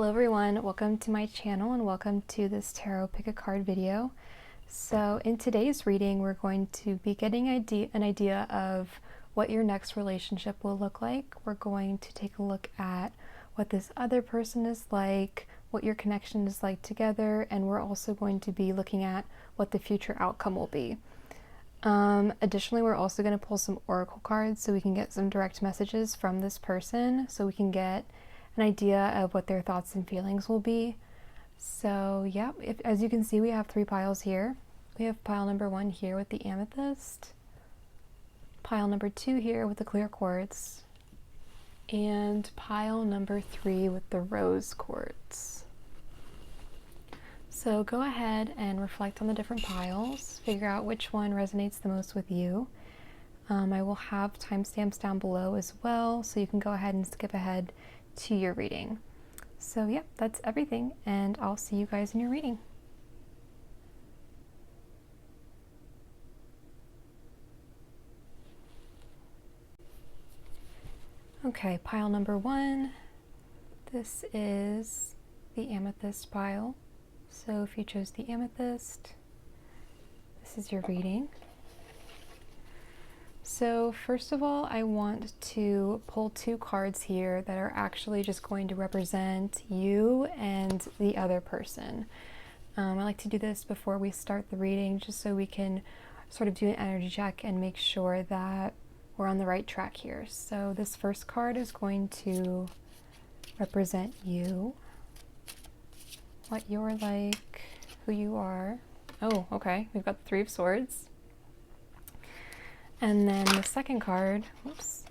Hello everyone, welcome to my channel and welcome to this tarot pick a card video. So in today's reading we're going to be getting an idea of what your next relationship will look like. We're going to take a look at what this other person is like, what your connection is like together, and we're also going to be looking at what the future outcome will be. Additionally, we're also going to pull some oracle cards so we can get some direct messages from this person, so we can get an idea of what their thoughts and feelings will be. So yeah, as you can see, we have three piles here. We have pile number 1 here with the amethyst, pile number 2 here with the clear quartz, and pile number 3 with the rose quartz. So go ahead and reflect on the different piles, figure out which one resonates the most with you. I will have timestamps down below as well, so you can go ahead and skip ahead to your reading. So yeah, that's everything, and I'll see you guys in your reading. Okay, pile number 1. This is the amethyst pile. So if you chose the amethyst, this is your reading. So first of all, I want to pull 2 cards here that are actually just going to represent you and the other person. I like to do this before we start the reading, just so we can sort of do an energy check and make sure that we're on the right track here. So this first card is going to represent you, what you're like, who you are. Oh, okay, we've got the 3 of Swords. And then the second card, whoops.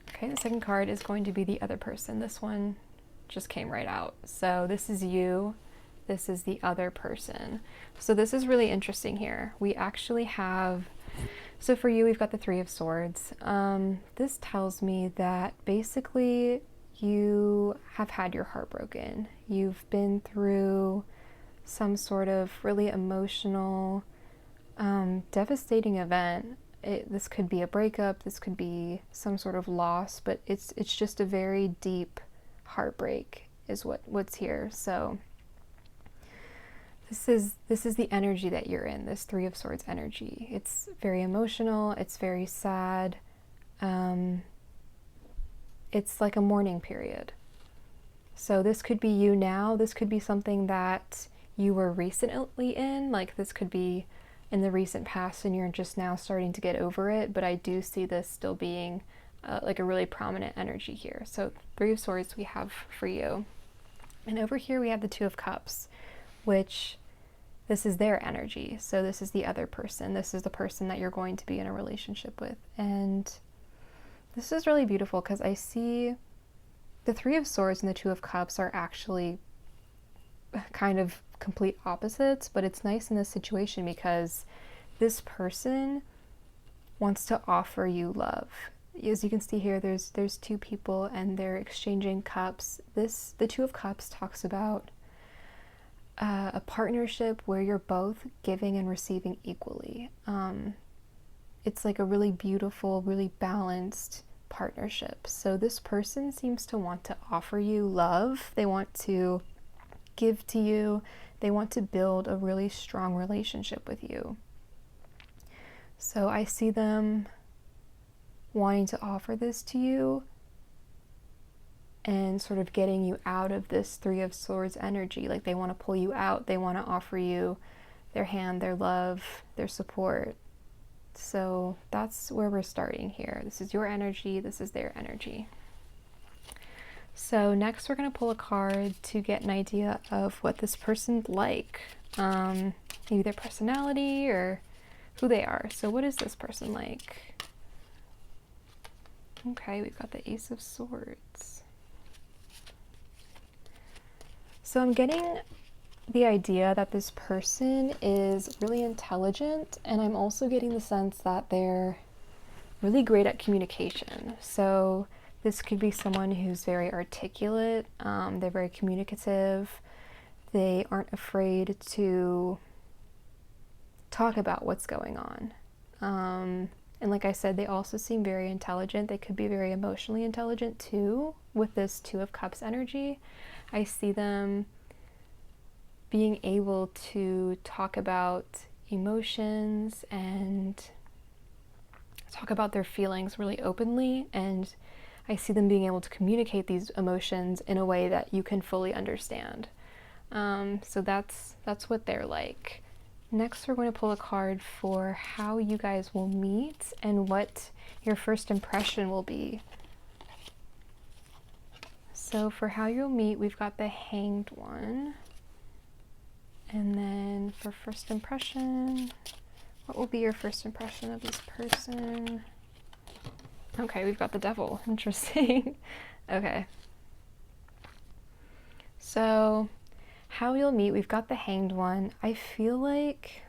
Okay, the second card is going to be the other person. This one just came right out. So this is you, this is the other person. So this is really interesting here. We actually have, so for you, we've got the 3 of Swords. This tells me that basically you have had your heart broken. You've been through some sort of really emotional, devastating event. This could be a breakup, this could be some sort of loss, but it's just a very deep heartbreak is what's here. So this is the energy that you're in, this 3 of Swords energy. It's very emotional, it's very sad. It's like a mourning period. So this could be you now, this could be something that you were recently in, like this could be in the recent past and you're just now starting to get over it, but I do see this still being like a really prominent energy here. So 3 of Swords we have for you. And over here we have the 2 of Cups, which this is their energy. So this is the other person. This is the person that you're going to be in a relationship with. And this is really beautiful because I see the 3 of Swords and the 2 of Cups are actually kind of complete opposites, but it's nice in this situation because this person wants to offer you love. As you can see here, there's 2 people and they're exchanging cups. The 2 of Cups talks about a partnership where you're both giving and receiving equally. It's like a really beautiful, really balanced partnership. So this person seems to want to offer you love. They want to give to you. They want to build a really strong relationship with you. So I see them wanting to offer this to you and sort of getting you out of this 3 of Swords energy. Like they want to pull you out. They want to offer you their hand, their love, their support. So that's where we're starting here. This is your energy. This is their energy. So next we're going to pull a card to get an idea of what this person's like. Maybe their personality or who they are. So what is this person like? Okay, we've got the Ace of Swords. So I'm getting the idea that this person is really intelligent, and I'm also getting the sense that they're really great at communication. So this could be someone who's very articulate, they're very communicative, they aren't afraid to talk about what's going on. And like I said, they also seem very intelligent. They could be very emotionally intelligent too with this Two of Cups energy. I see them being able to talk about emotions and talk about their feelings really openly, and I see them being able to communicate these emotions in a way that you can fully understand. So that's what they're like. Next, we're going to pull a card for how you guys will meet and what your first impression will be. So for how you'll meet, we've got the Hanged One. And then for first impression, what will be your first impression of this person? Okay, we've got the Devil. Interesting. Okay. So how you'll meet, we've got the Hanged One. I feel like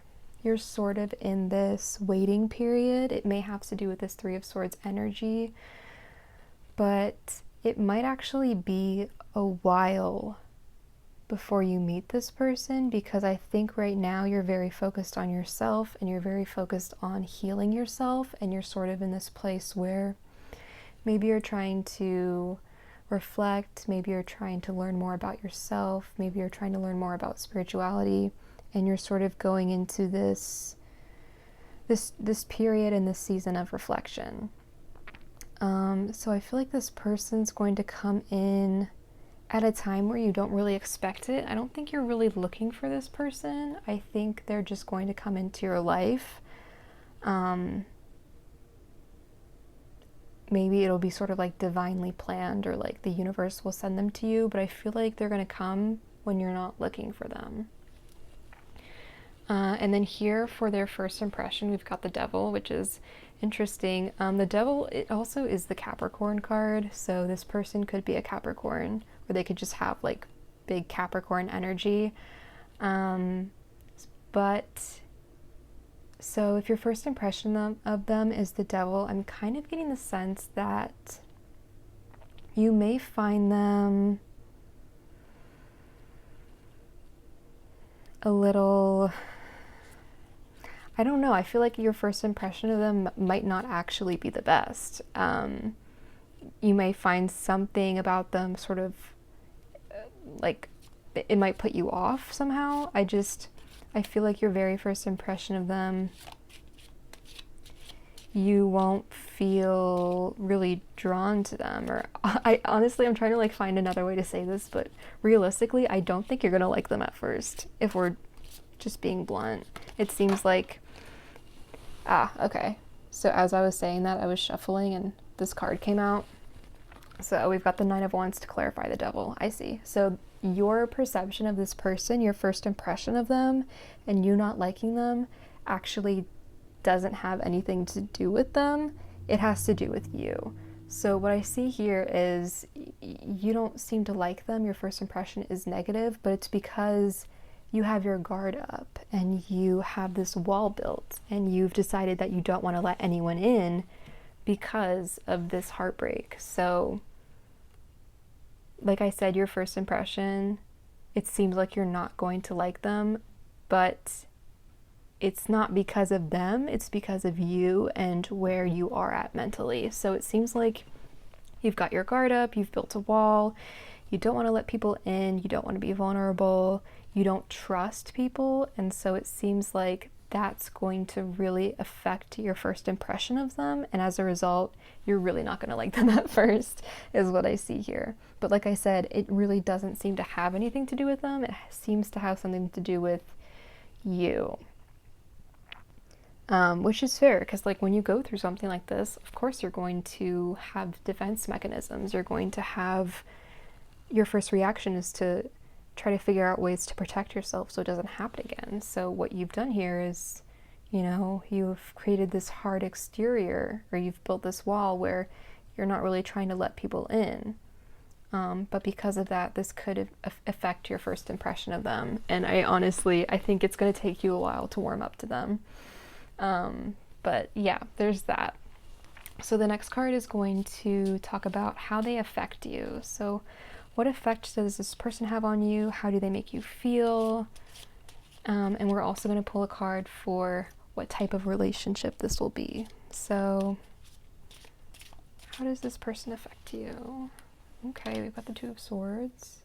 you're sort of in this waiting period. It may have to do with this Three of Swords energy, but it might actually be a while before you meet this person, because I think right now you're very focused on yourself and you're very focused on healing yourself, and you're sort of in this place where maybe you're trying to reflect, maybe you're trying to learn more about yourself, maybe you're trying to learn more about spirituality, and you're sort of going into this period and this season of reflection. So I feel like this person's going to come in at a time where you don't really expect it. I don't think you're really looking for this person. I think they're just going to come into your life. Maybe it'll be sort of like divinely planned, or like the universe will send them to you, but I feel like they're going to come when you're not looking for them. And then here for their first impression, we've got the Devil, which is interesting. The Devil, it also is the Capricorn card, so this person could be a Capricorn, or they could just have like big Capricorn energy. But so if your first impression of them is the Devil, I'm kind of getting the sense that you may find them a little, I don't know, I feel like your first impression of them might not actually be the best. You may find something about them sort of like it might put you off somehow. I feel like your very first impression of them, you won't feel really drawn to them, or I honestly, I'm trying to like find another way to say this, but realistically, I don't think you're gonna like them at first, if we're just being blunt. It seems like, okay. So as I was saying that, I was shuffling and this card came out. So we've got the Nine of Wands to clarify the Devil. I see. So your perception of this person, your first impression of them, and you not liking them actually doesn't have anything to do with them. It has to do with you. So what I see here is you don't seem to like them. Your first impression is negative, but it's because you have your guard up and you have this wall built and you've decided that you don't want to let anyone in because of this heartbreak. So like I said, your first impression, it seems like you're not going to like them, but it's not because of them, it's because of you and where you are at mentally. So it seems like you've got your guard up, you've built a wall, you don't want to let people in, you don't want to be vulnerable, you don't trust people, and so it seems like that's going to really affect your first impression of them, and as a result, you're really not going to like them at first, is what I see here. But like I said, it really doesn't seem to have anything to do with them. It seems to have something to do with you. Which is fair, because like when you go through something like this, of course you're going to have defense mechanisms. You're going to have, your first reaction is to try to figure out ways to protect yourself so it doesn't happen again. So what you've done here is, you know, you've created this hard exterior, or you've built this wall where you're not really trying to let people in. But because of that, this could affect your first impression of them. And I think it's going to take you a while to warm up to them. But yeah, there's that. So the next card is going to talk about how they affect you. So what effect does this person have on you? How do they make you feel? And we're also going to pull a card for what type of relationship this will be. So how does this person affect you? Okay, we've got the Two of Swords.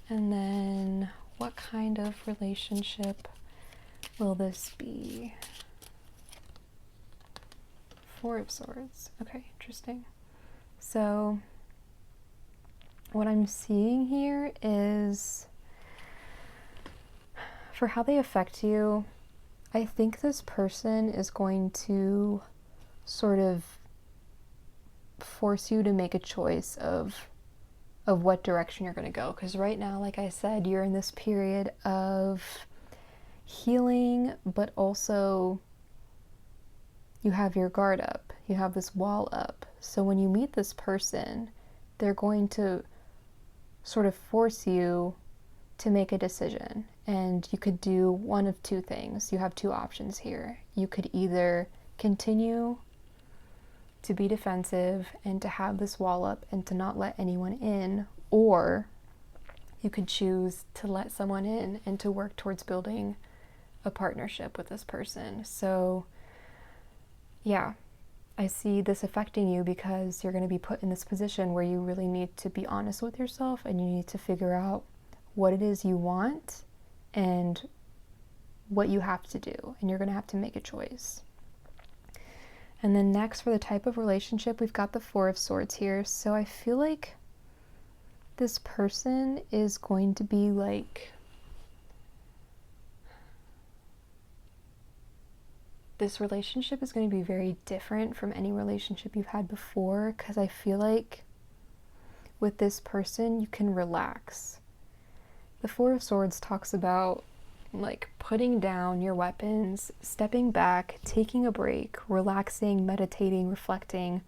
And then what kind of relationship will this be? Four of Swords. Okay, interesting. So what I'm seeing here is, for how they affect you, I think this person is going to sort of force you to make a choice of what direction you're going to go. Because right now, like I said, you're in this period of healing, but also you have your guard up. You have this wall up. So when you meet this person, they're going to sort of force you to make a decision. And you could do one of two things. You have two options here. You could either continue to be defensive and to have this wall up and to not let anyone in, or you could choose to let someone in and to work towards building a partnership with this person. So yeah, I see this affecting you because you're going to be put in this position where you really need to be honest with yourself and you need to figure out what it is you want and what you have to do, and you're going to have to make a choice. And then next, for the type of relationship, we've got the Four of Swords here. So I feel like this person is going to be like, this relationship is going to be very different from any relationship you've had before, because I feel like with this person you can relax. The Four of Swords talks about like putting down your weapons, stepping back, taking a break, relaxing, meditating, reflecting.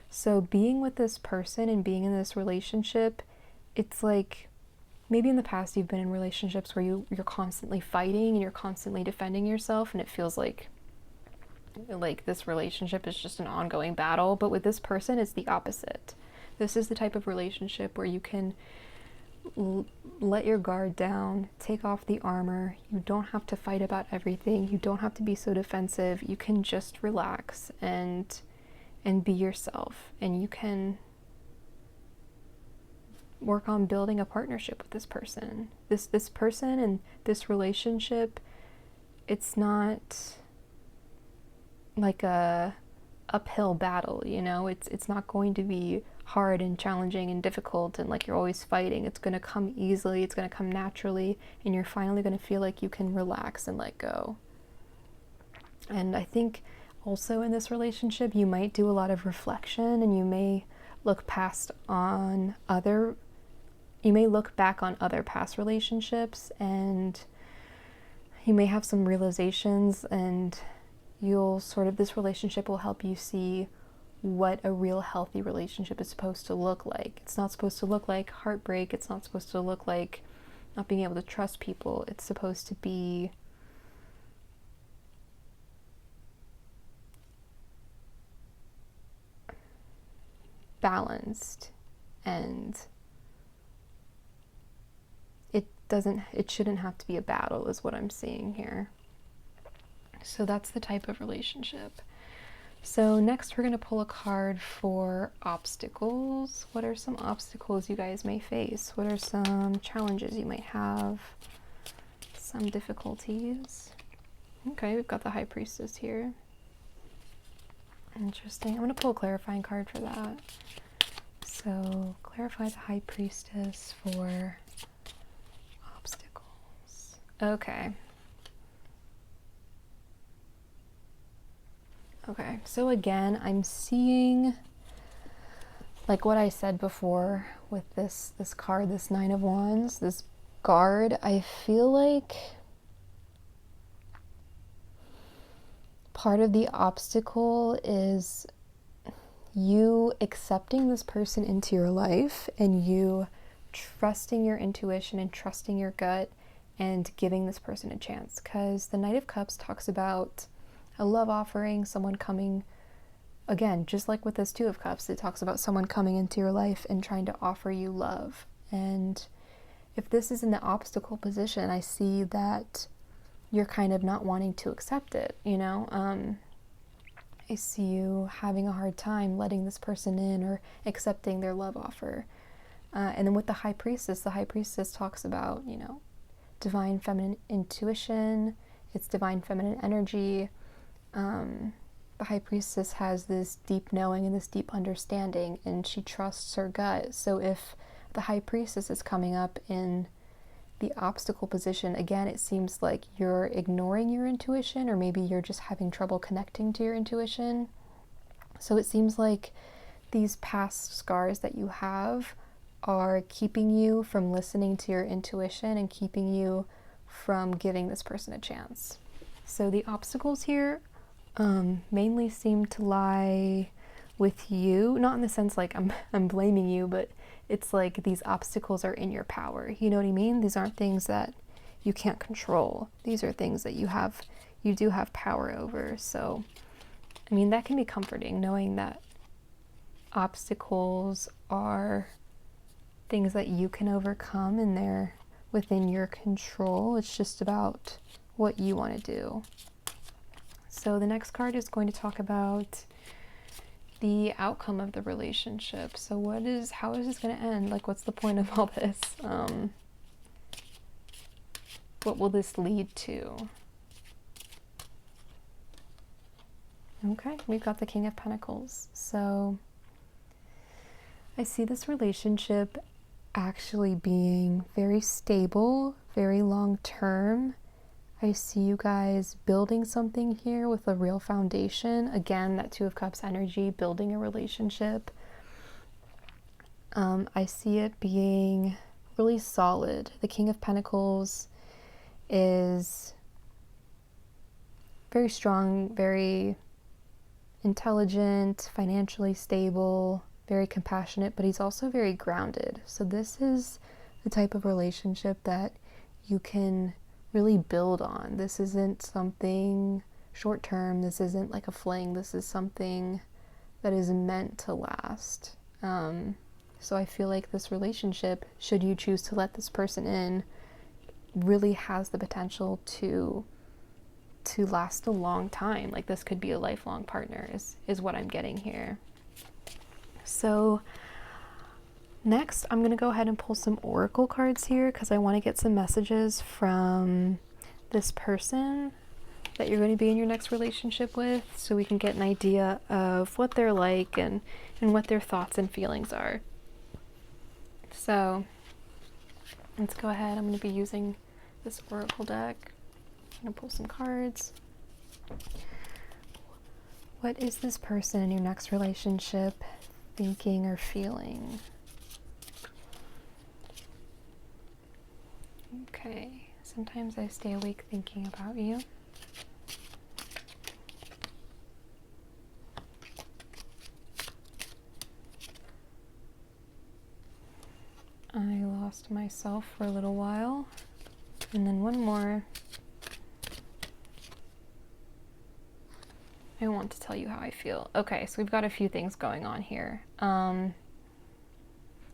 So being with this person and being in this relationship, it's like, maybe in the past you've been in relationships where you're constantly fighting and you're constantly defending yourself, and it feels like this relationship is just an ongoing battle. But with this person, it's the opposite. This is the type of relationship where you can let your guard down, take off the armor. You don't have to fight about everything. You don't have to be so defensive. You can just relax and be yourself, and you can work on building a partnership with this person. This person and this relationship, it's not like a uphill battle, you know? It's not going to be hard and challenging and difficult and like you're always fighting. It's going to come easily, it's going to come naturally, and you're finally going to feel like you can relax and let go. And I think also in this relationship you might do a lot of reflection, and you may look back on other past relationships, and you may have some realizations, and this relationship will help you see what a real healthy relationship is supposed to look like. It's not supposed to look like heartbreak. It's not supposed to look like not being able to trust people. It's supposed to be balanced, and it shouldn't have to be a battle, is what I'm seeing here. So that's the type of relationship. So next we're going to pull a card for obstacles. What are some obstacles you guys may face? What are some challenges you might have? Some difficulties. Okay, we've got the High Priestess here. Interesting. I'm going to pull a clarifying card for that. So clarify the High Priestess for obstacles. Okay. Okay, so again, I'm seeing, like what I said before with this card, this Nine of Wands, this guard, I feel like part of the obstacle is you accepting this person into your life and you trusting your intuition and trusting your gut and giving this person a chance. Because the Knight of Cups talks about a love offering, someone coming, again, just like with this Two of Cups, it talks about someone coming into your life and trying to offer you love. And if this is in the obstacle position, I see that you're kind of not wanting to accept it, you know? I see you having a hard time letting this person in or accepting their love offer. And then with the High Priestess talks about, divine feminine intuition, it's divine feminine energy. The High Priestess has this deep knowing and this deep understanding, and she trusts her gut. So if the High Priestess is coming up in the obstacle position, again, it seems like you're ignoring your intuition, or maybe you're just having trouble connecting to your intuition. So it seems like these past scars that you have are keeping you from listening to your intuition and keeping you from giving this person a chance. So the obstacles here mainly seem to lie with you, not in the sense like I'm blaming you, but it's like these obstacles are in your power. You know what I mean? These aren't things that you can't control. These are things that you do have power over. So, I mean, that can be comforting, knowing that obstacles are things that you can overcome and they're within your control. It's just about what you want to do. So the next card is going to talk about the outcome of the relationship. So how is this going to end? Like, what's the point of all this? What will this lead to? Okay, we've got the King of Pentacles. So I see this relationship actually being very stable, very long term. I see you guys building something here with a real foundation. Again, that Two of Cups energy, building a relationship. I see it being really solid. The King of Pentacles is very strong, very intelligent, financially stable, very compassionate, but he's also very grounded. So this is the type of relationship that you can really build on. This isn't something short term. This isn't like a fling. This is something that is meant to last. So I feel like this relationship, should you choose to let this person in, really has the potential to last a long time. Like, this could be a lifelong partner is what I'm getting here. So next, I'm going to go ahead and pull some oracle cards here because I want to get some messages from this person that you're going to be in your next relationship with, so we can get an idea of what they're like and what their thoughts and feelings are. So let's go ahead. I'm going to be using this oracle deck. I'm going to pull some cards. What is this person in your next relationship thinking or feeling? Okay, sometimes I stay awake thinking about you. I lost myself for a little while. And then one more. I want to tell you how I feel. Okay, so we've got a few things going on here. And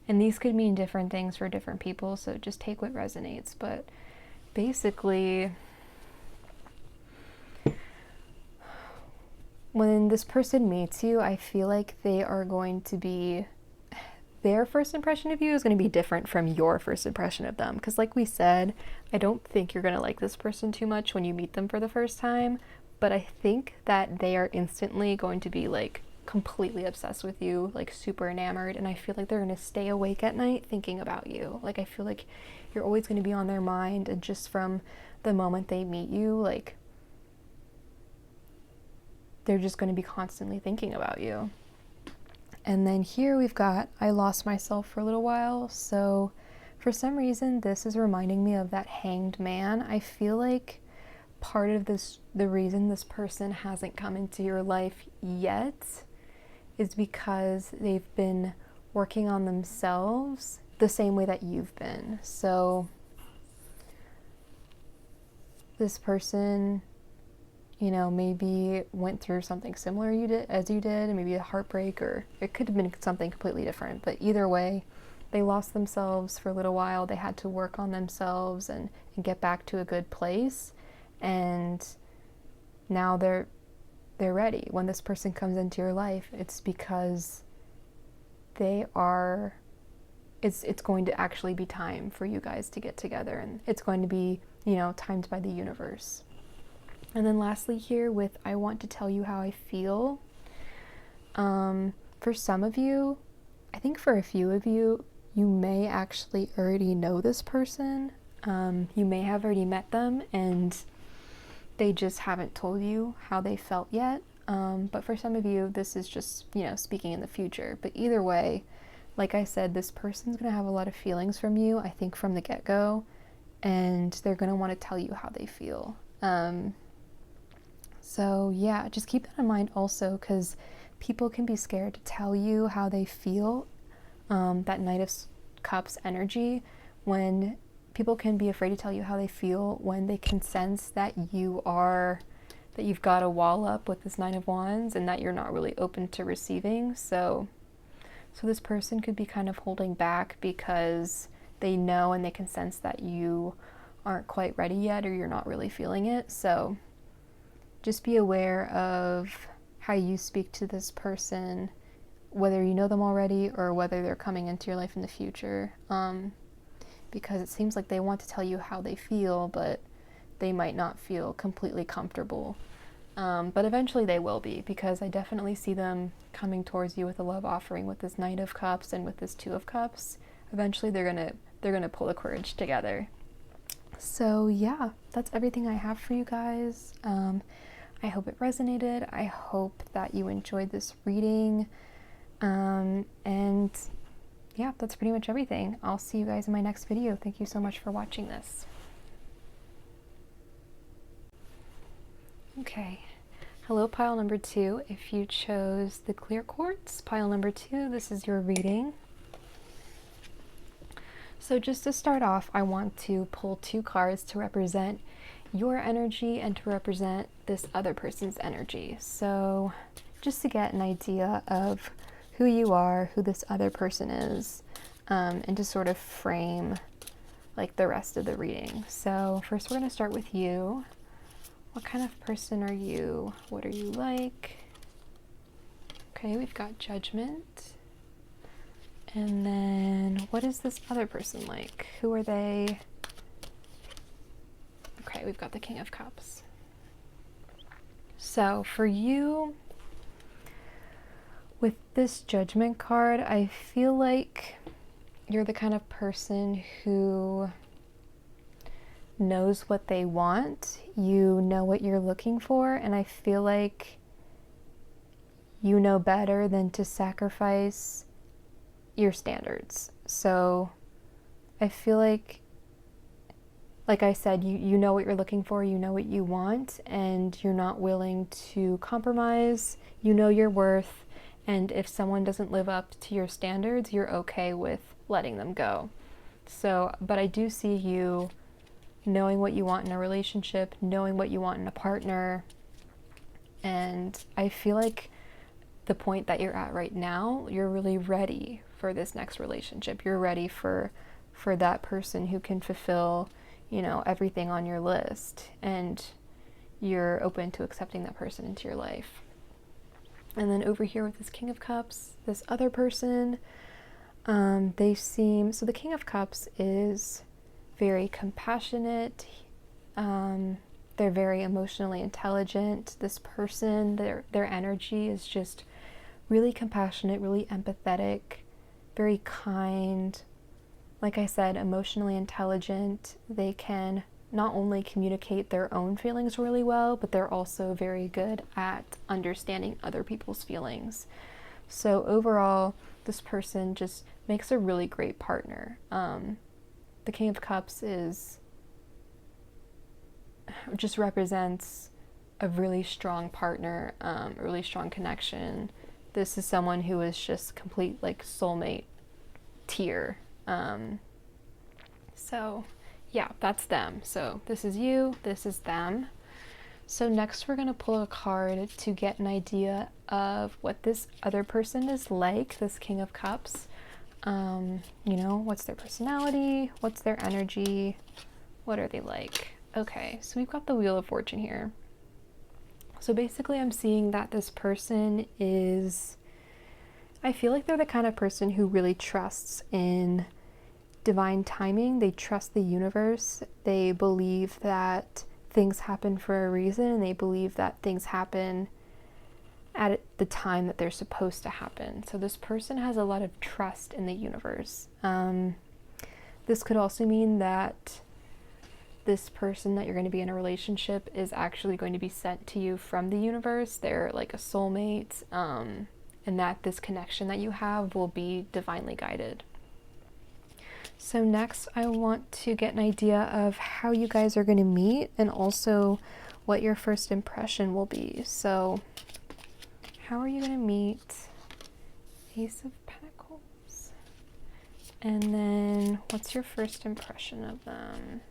these could mean different things for different people, so just take what resonates. But basically, when this person meets you, I feel like they are going to be, their first impression of you is going to be different from your first impression of them. Because like we said, I don't think you're going to like this person too much when you meet them for the first time. But I think that they are instantly going to be like completely obsessed with you, like super enamored, and I feel like they're going to stay awake at night thinking about you. Like, I feel like you're always going to be on their mind, and just from the moment they meet you, like, they're just going to be constantly thinking about you. And then here we've got, I lost myself for a little while. So for some reason, this is reminding me of that Hanged Man. I feel like part of this, the reason this person hasn't come into your life yet, is because they've been working on themselves the same way that you've been. So this person, you know, maybe went through something similar as you did, and maybe a heartbreak, or it could have been something completely different. But either way, they lost themselves for a little while. They had to work on themselves and get back to a good place. And now they're they're ready. When this person comes into your life, it's because they are, it's going to actually be time for you guys to get together, and it's going to be, you know, timed by the universe. And then lastly here with I want to tell you how I feel. For some of you, I think for a few of you, you may actually already know this person. You may have already met them and they just haven't told you how they felt yet. But for some of you, this is just, you know, speaking in the future. But either way, like I said, this person's going to have a lot of feelings from you, I think, from the get-go. And they're going to want to tell you how they feel. So yeah, just keep that in mind also, because people can be scared to tell you how they feel. That Knight of Cups energy, when people can be afraid to tell you how they feel when they can sense that you've got a wall up with this Nine of Wands and that you're not really open to receiving. So this person could be kind of holding back because they know and they can sense that you aren't quite ready yet, or you're not really feeling it. So just be aware of how you speak to this person, whether you know them already or whether they're coming into your life in the future. Because it seems like they want to tell you how they feel, but they might not feel completely comfortable. But eventually they will be, because I definitely see them coming towards you with a love offering with this Knight of Cups and with this Two of Cups. Eventually they're gonna pull the courage together. So yeah, that's everything I have for you guys. I hope it resonated. I hope that you enjoyed this reading. And yeah, that's pretty much everything. I'll see you guys in my next video. Thank you so much for watching this. Okay. Hello, pile number 2. If you chose the clear quartz, pile number 2, this is your reading. So just to start off, I want to pull 2 cards to represent your energy and to represent this other person's energy. So just to get an idea of who you are, who this other person is, and to sort of frame like the rest of the reading. So first we're going to start with you. What kind of person are you? What are you like? Okay, we've got Judgment. And then what is this other person like? Who are they? Okay, we've got the King of Cups. So for you, with this Judgment card, I feel like you're the kind of person who knows what they want. You know what you're looking for, and I feel like you know better than to sacrifice your standards. So I feel like I said, you know what you're looking for, you know what you want, and you're not willing to compromise. You know your worth, and if someone doesn't live up to your standards, you're okay with letting them go. So, but I do see you knowing what you want in a relationship, knowing what you want in a partner, and I feel like the point that you're at right now, you're really ready for this next relationship. You're ready for that person who can fulfill, you know, everything on your list, and you're open to accepting that person into your life. And then over here with this King of Cups, this other person, they seem, so the King of Cups is very compassionate. They're very emotionally intelligent. This person, their energy is just really compassionate, really empathetic, very kind. Like I said, emotionally intelligent. They can not only communicate their own feelings really well, but they're also very good at understanding other people's feelings. So overall, this person just makes a really great partner. The King of Cups just represents a really strong partner, a really strong connection. This is someone who is just complete, like, soulmate tier. So yeah, that's them. So this is you, this is them. So next we're going to pull a card to get an idea of what this other person is like, this King of Cups. You know, what's their personality? What's their energy? What are they like? Okay, so we've got the Wheel of Fortune here. So basically I'm seeing that this person is, I feel like they're the kind of person who really trusts in divine timing. They trust the universe. They believe that things happen for a reason, and they believe that things happen at the time that they're supposed to happen. So this person has a lot of trust in the universe. This could also mean that this person that you're going to be in a relationship is actually going to be sent to you from the universe. They're like a soulmate, and that this connection that you have will be divinely guided. So next I want to get an idea of how you guys are going to meet, and also what your first impression will be. So how are you going to meet? Ace of Pentacles. And then what's your first impression of them?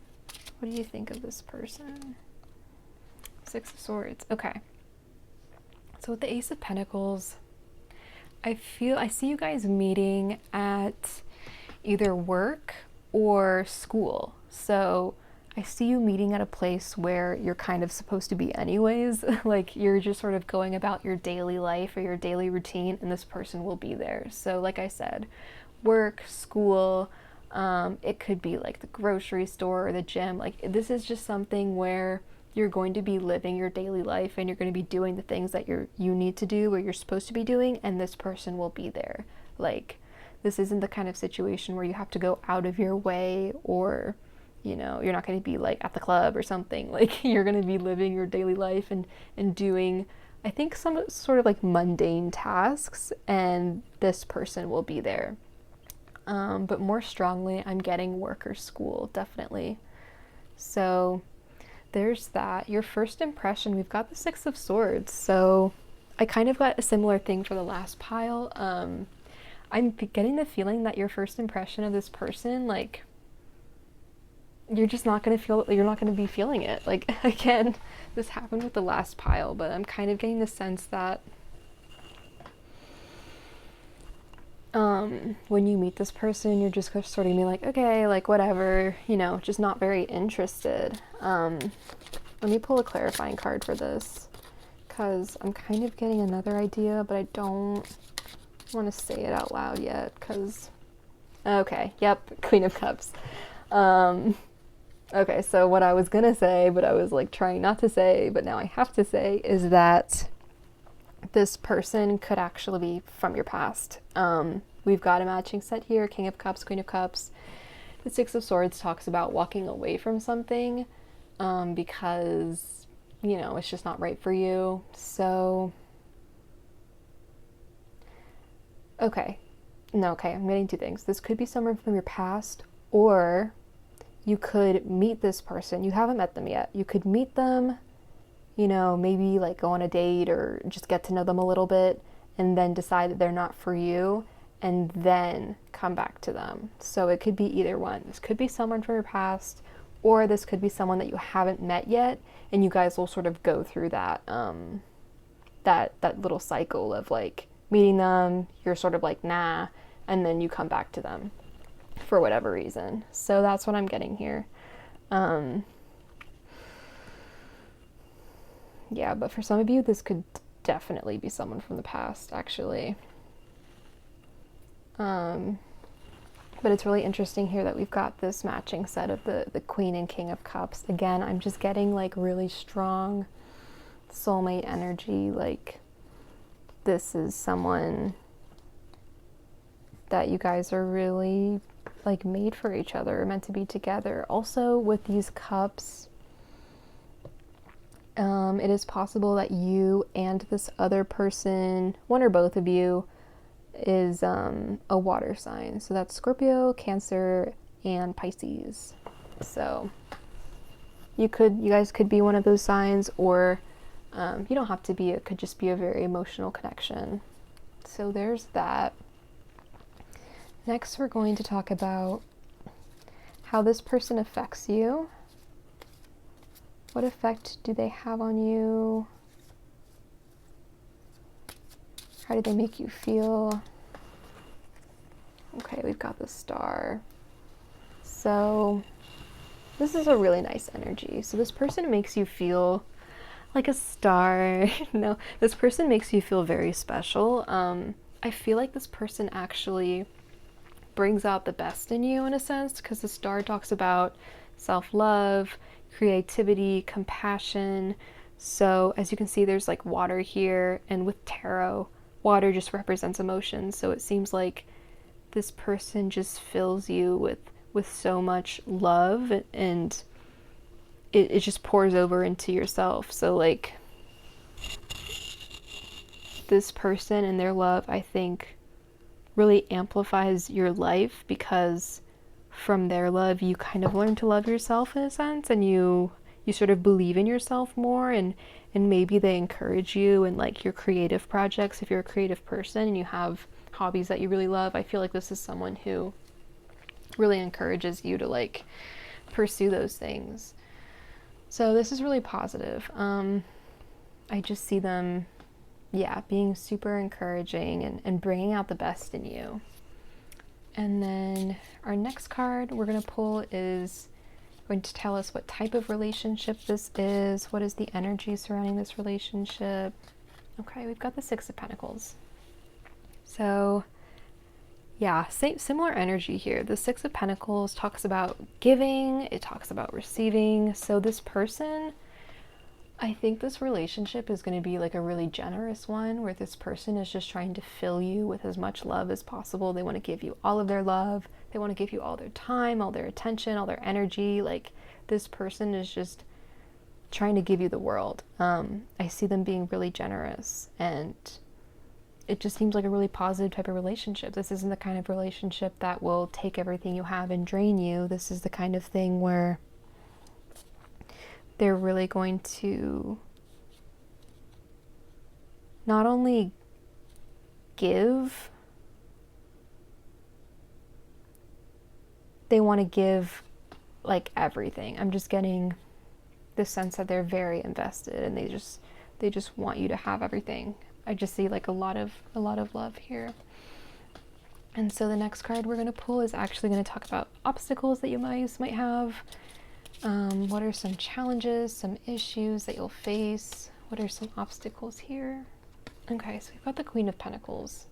What do you think of this person? Six of Swords. Okay. So with the Ace of Pentacles, I see you guys meeting at either work or school. So I see you meeting at a place where you're kind of supposed to be anyways. Like you're just sort of going about your daily life or your daily routine, and this person will be there. So like I said, work, school, it could be like the grocery store or the gym. Like this is just something where you're going to be living your daily life, and you're going to be doing the things that you need to do or you're supposed to be doing, and this person will be there. Like this isn't the kind of situation where you have to go out of your way, or you know, you're not going to be like at the club or something. Like you're going to be living your daily life and doing, I think, some sort of like mundane tasks, and this person will be there. But more strongly, I'm getting work or school, definitely. So there's that. Your first impression, we've got the Six of Swords. So I kind of got a similar thing for the last pile. I'm getting the feeling that your first impression of this person, like, you're just not going to feel, you're not going to be feeling it. Like, again, this happened with the last pile, but I'm kind of getting the sense that when you meet this person, you're just sort of be like, okay, like whatever, you know, just not very interested. Let me pull a clarifying card for this, because I'm kind of getting another idea, but I don't want to say it out loud yet, because, okay, yep, Queen of Cups. Okay, so what I was gonna say, but I was like trying not to say, but now I have to say, is that this person could actually be from your past. We've got a matching set here, King of Cups, Queen of Cups. The Six of Swords talks about walking away from something because, you know, it's just not right for you. So, okay, I'm getting two things. This could be someone from your past, or you could meet this person. You haven't met them yet. You could meet them, you know, maybe like go on a date or just get to know them a little bit, and then decide that they're not for you, and then come back to them. So it could be either one. This could be someone from your past, or this could be someone that you haven't met yet, and you guys will sort of go through that that little cycle of like meeting them, you're sort of like nah, and then you come back to them for whatever reason. So that's what I'm getting here. Yeah, but for some of you, this could definitely be someone from the past, actually. But it's really interesting here that we've got this matching set of the Queen and King of Cups. Again, I'm just getting like really strong soulmate energy. Like this is someone that you guys are really like made for each other, meant to be together. Also with these cups, it is possible that you and this other person, one or both of you, is a water sign. So that's Scorpio, Cancer, and Pisces. So you guys could be one of those signs, or you don't have to be. It could just be a very emotional connection. So there's that. Next, we're going to talk about how this person affects you. What effect do they have on you? How do they make you feel? Okay, we've got the Star. So this is a really nice energy. So this person makes you feel Like a star. No, this person makes you feel very special. I feel like this person actually brings out the best in you in a sense, because the star talks about self-love, creativity, compassion. So as you can see, there's like water here, and with tarot, water just represents emotions. So it seems like this person just fills you with so much love, and it just pours over into yourself. So like this person and their love, I think, really amplifies your life, because from their love you kind of learn to love yourself in a sense, and you sort of believe in yourself more, and maybe they encourage you in like your creative projects. If you're a creative person and you have hobbies that you really love, I feel like this is someone who really encourages you to like pursue those things. So this is really positive. I just see them, yeah, being super encouraging and bringing out the best in you. And then our next card we're going to pull is going to tell us what type of relationship this is. What is the energy surrounding this relationship? Okay, we've got the Six of Pentacles. So yeah, similar energy here. The Six of Pentacles talks about giving, it talks about receiving. So this person, I think this relationship is going to be like a really generous one, where this person is just trying to fill you with as much love as possible. They want to give you all of their love. They want to give you all their time, all their attention, all their energy. Like this person is just trying to give you the world. I see them being really generous, and it just seems like a really positive type of relationship. This isn't the kind of relationship that will take everything you have and drain you. This is the kind of thing where they're really going to not only give, they want to give like everything. I'm just getting the sense that they're very invested, and they just want you to have everything. I just see like a lot of love here. And so the next card we're going to pull is actually going to talk about obstacles that you might have. What are some challenges, some issues that you'll face? What are some obstacles here? Okay, so we've got the Queen of Pentacles.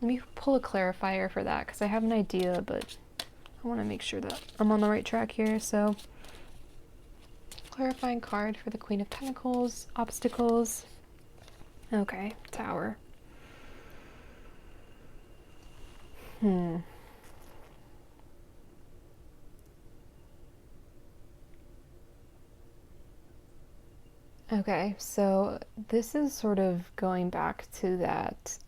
Let me pull a clarifier for that, because I have an idea, but I want to make sure that I'm on the right track here. So clarifying card for the Queen of Pentacles, obstacles. Okay, Tower. Okay, so this is sort of going back to that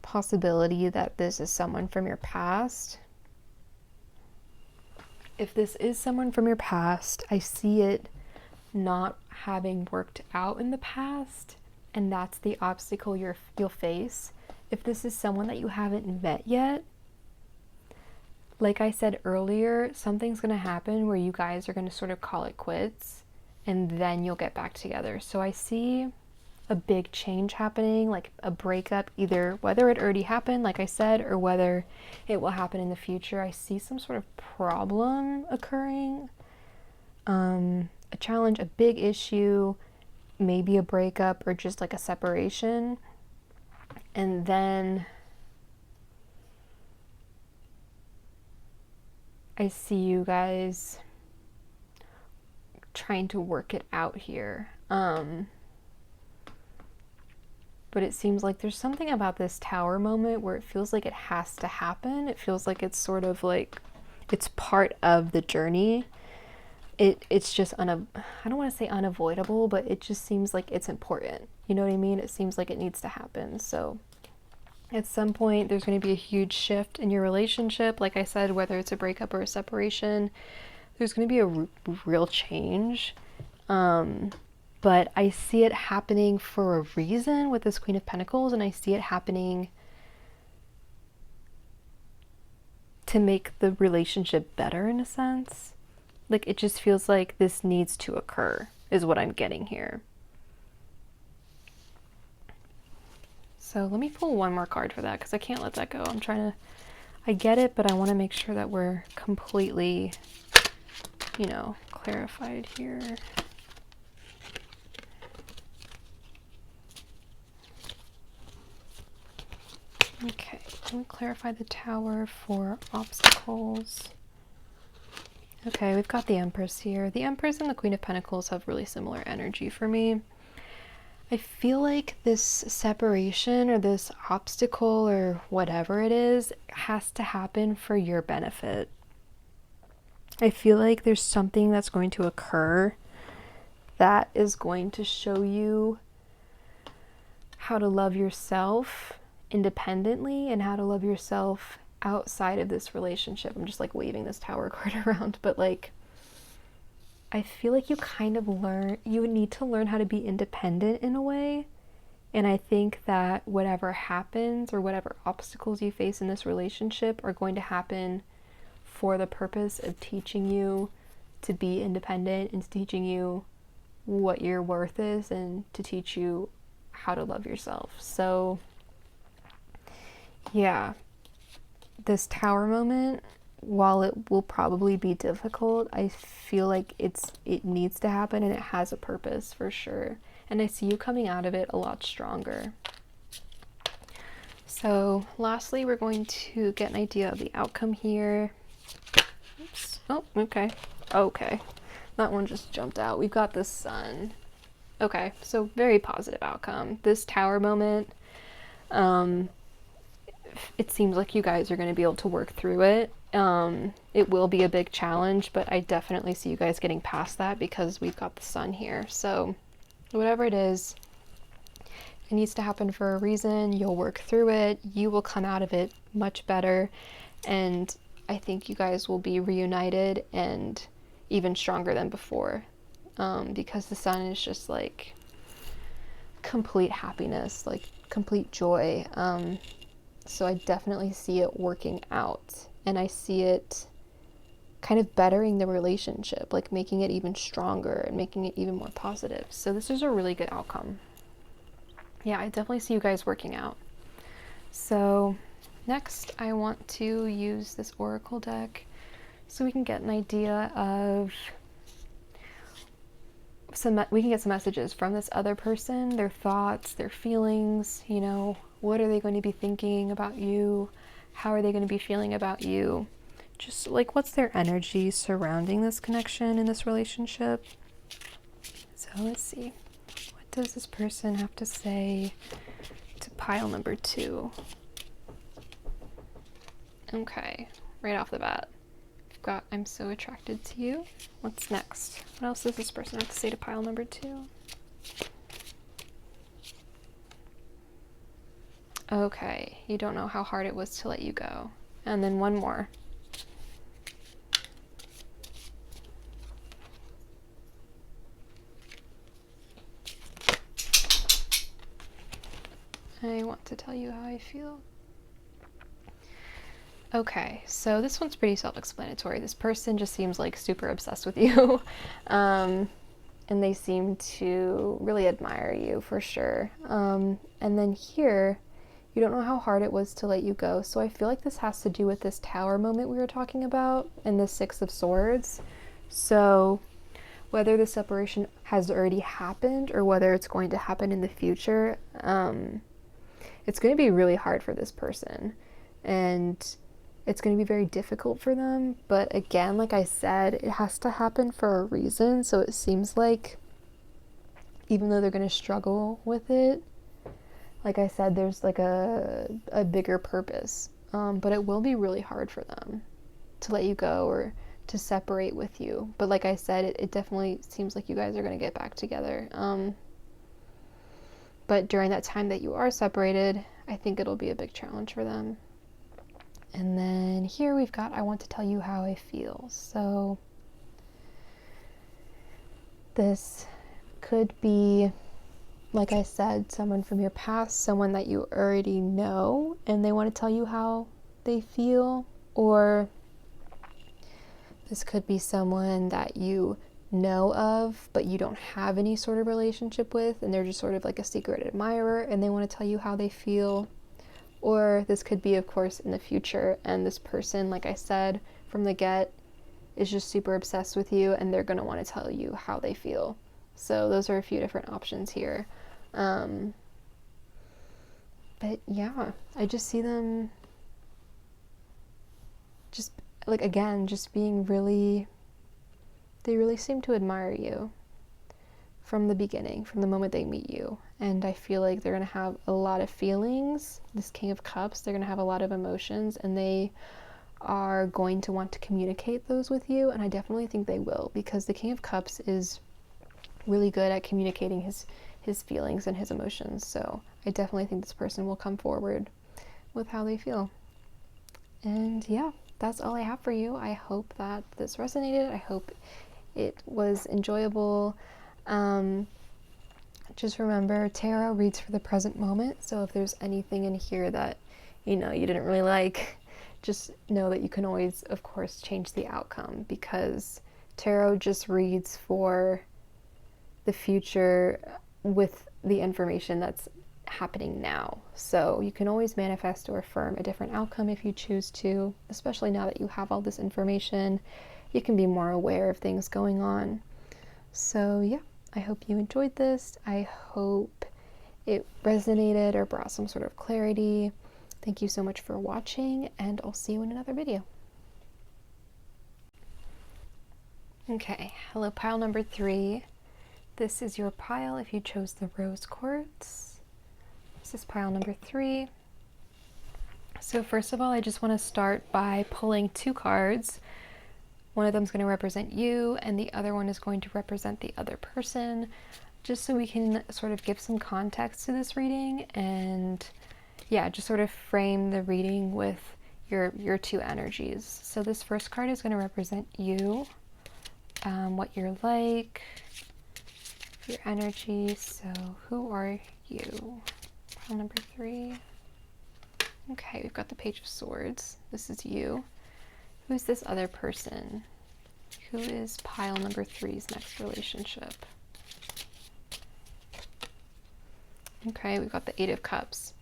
possibility that this is someone from your past. If this is someone from your past, I see it not having worked out in the past, and that's the obstacle you'll face. If this is someone that you haven't met yet, like I said earlier, something's going to happen where you guys are going to sort of call it quits, and then you'll get back together. So I see a big change happening, like a breakup, either whether it already happened, like I said, or whether it will happen in the future. I see some sort of problem occurring, a challenge, a big issue, maybe a breakup or just like a separation. And then I see you guys trying to work it out here. But it seems like there's something about this Tower moment where it feels like it has to happen. It feels like it's sort of like it's part of the journey. It's just I don't want to say unavoidable, but it just seems like it's important. You know what I mean? It seems like it needs to happen. So at some point there's going to be a huge shift in your relationship. Like I said, whether it's a breakup or a separation, there's going to be a real change. But I see it happening for a reason with this Queen of Pentacles, and I see it happening to make the relationship better in a sense. Like it just feels like this needs to occur, is what I'm getting here. So let me pull one more card for that, because I can't let that go. I get it, but I want to make sure that we're completely you know, clarified here. Okay, let me clarify the Tower for obstacles. Okay, we've got the Empress here. The Empress and the Queen of Pentacles have really similar energy for me. I feel like this separation or this obstacle or whatever it is has to happen for your benefit. I feel like there's something that's going to occur that is going to show you how to love yourself independently and how to love yourself outside of this relationship. I'm just like waving this Tower card around, but like I feel like you kind of you need to learn how to be independent in a way. And I think that whatever happens or whatever obstacles you face in this relationship are going to happen for the purpose of teaching you to be independent and teaching you what your worth is and to teach you how to love yourself. So yeah, this Tower moment, while it will probably be difficult, I feel like it needs to happen and it has a purpose for sure. And I see you coming out of it a lot stronger. So lastly, we're going to get an idea of the outcome here. Oops. Oh, okay. Okay. That one just jumped out. We've got the Sun. Okay, so very positive outcome. This Tower moment, it seems like you guys are going to be able to work through it. It will be a big challenge, but I definitely see you guys getting past that because we've got the Sun here. So whatever it is, it needs to happen for a reason. You'll work through it. You will come out of it much better. And I think you guys will be reunited and even stronger than before. Because the Sun is just like complete happiness, like complete joy. So I definitely see it working out, and I see it kind of bettering the relationship, like making it even stronger and making it even more positive. So this is a really good outcome. Yeah, I definitely see you guys working out. So next I want to use this Oracle deck so we can get an idea of we can get some messages from this other person, their thoughts, their feelings, you know, what are they going to be thinking about you? How are they going to be feeling about you? Just like what's their energy surrounding this connection in this relationship? So let's see. What does this person have to say to pile number 2? Okay, right off the bat. We've got I'm so attracted to you. What's next? What else does this person have to say to pile number 2? Okay, you don't know how hard it was to let you go. And then one more. I want to tell you how I feel. Okay, so this one's pretty self-explanatory. This person just seems like super obsessed with you. And they seem to really admire you for sure. And then here, you don't know how hard it was to let you go. So I feel like this has to do with this Tower moment we were talking about and the 6 of Swords. So whether the separation has already happened or whether it's going to happen in the future, it's going to be really hard for this person. And it's going to be very difficult for them. But again, like I said, it has to happen for a reason. So it seems like even though they're going to struggle with it, like I said, there's like a bigger purpose, but it will be really hard for them to let you go or to separate with you. But like I said, it definitely seems like you guys are going to get back together. But during that time that you are separated, I think it'll be a big challenge for them. And then here we've got, I want to tell you how I feel. So this could be, like I said, someone from your past, someone that you already know, and they want to tell you how they feel. Or this could be someone that you know of, but you don't have any sort of relationship with, and they're just sort of like a secret admirer, and they want to tell you how they feel. Or this could be, of course, in the future, and this person, like I said from the get, is just super obsessed with you, and they're going to want to tell you how they feel. So those are a few different options here. But yeah, I just see them just, like, again, just being really, they really seem to admire you from the beginning, from the moment they meet you. And I feel like they're going to have a lot of feelings. This King of Cups, they're going to have a lot of emotions, and they are going to want to communicate those with you. And I definitely think they will, because the King of Cups is really good at communicating his feelings and his emotions. So I definitely think this person will come forward with how they feel. And yeah, that's all I have for you. I hope that this resonated. I hope it was enjoyable. Just remember, tarot reads for the present moment. So if there's anything in here that, you didn't really like, just know that you can always, of course, change the outcome, because tarot just reads for the future with the information that's happening now. So you can always manifest or affirm a different outcome if you choose to, especially now that you have all this information. You can be more aware of things going on. So yeah, I hope you enjoyed this. I hope it resonated or brought some sort of clarity. Thank you so much for watching, and I'll see you in another video. Okay, hello pile number 3. This is your pile if you chose the rose quartz. This is pile number 3. So first of all, I just want to start by pulling 2 cards. One of them is going to represent you, and the other one is going to represent the other person, just so we can sort of give some context to this reading, and yeah, just sort of frame the reading with your 2 energies. So this first card is going to represent you, what you're like, your energy. So who are you? Pile number 3. Okay, we've got the Page of Swords. This is you. Who's this other person? Who is pile number 3's next relationship? Okay, we've got the 8 of Cups.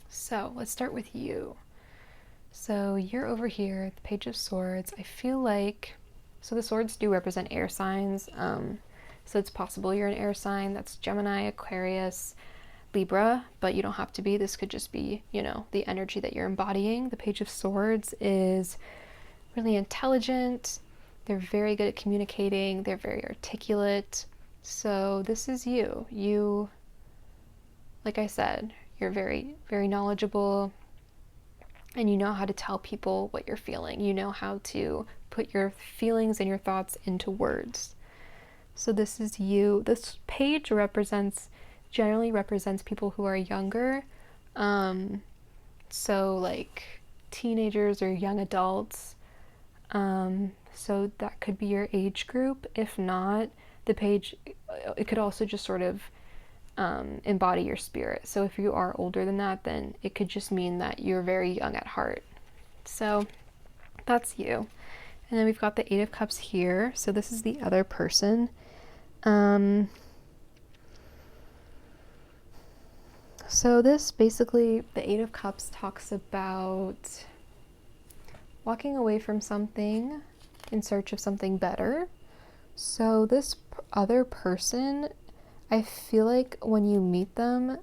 So let's start with you. So you're over here, the Page of Swords. I feel like, so the swords do represent air signs. So it's possible you're an air sign. That's Gemini, Aquarius, Libra, but you don't have to be. This could just be, the energy that you're embodying. The Page of Swords is really intelligent. They're very good at communicating. They're very articulate. So this is you. You, like I said, you're very, very knowledgeable, and you know how to tell people what you're feeling. You know how to put your feelings and your thoughts into words. So this is you. This page generally represents people who are younger. So like teenagers or young adults. So that could be your age group. If not, the page, it could also just sort of embody your spirit. So if you are older than that, then it could just mean that you're very young at heart. So that's you. And then we've got the 8 of Cups here. So this is the other person. So this basically, the 8 of Cups talks about walking away from something in search of something better. So this other person, I feel like when you meet them,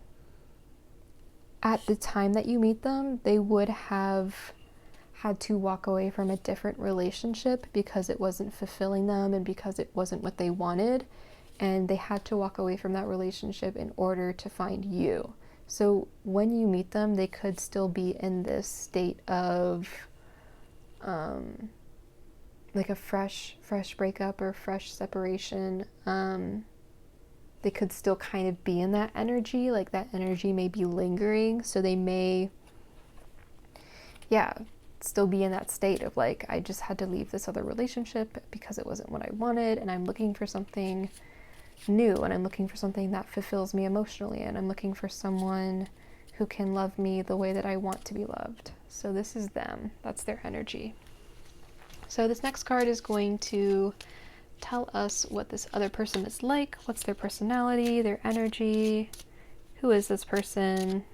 at the time that you meet them, they would have had to walk away from a different relationship because it wasn't fulfilling them and because it wasn't what they wanted. And they had to walk away from that relationship in order to find you. So when you meet them, they could still be in this state of like a fresh breakup or fresh separation. They could still kind of be in that energy, like that energy may be lingering. So they may, still be in that state of like, I just had to leave this other relationship because it wasn't what I wanted, and I'm looking for something new, and I'm looking for something that fulfills me emotionally, and I'm looking for someone who can love me the way that I want to be loved. So this is them. That's their energy. So this next card is going to tell us what this other person is like. What's their personality, their energy? Who is this person?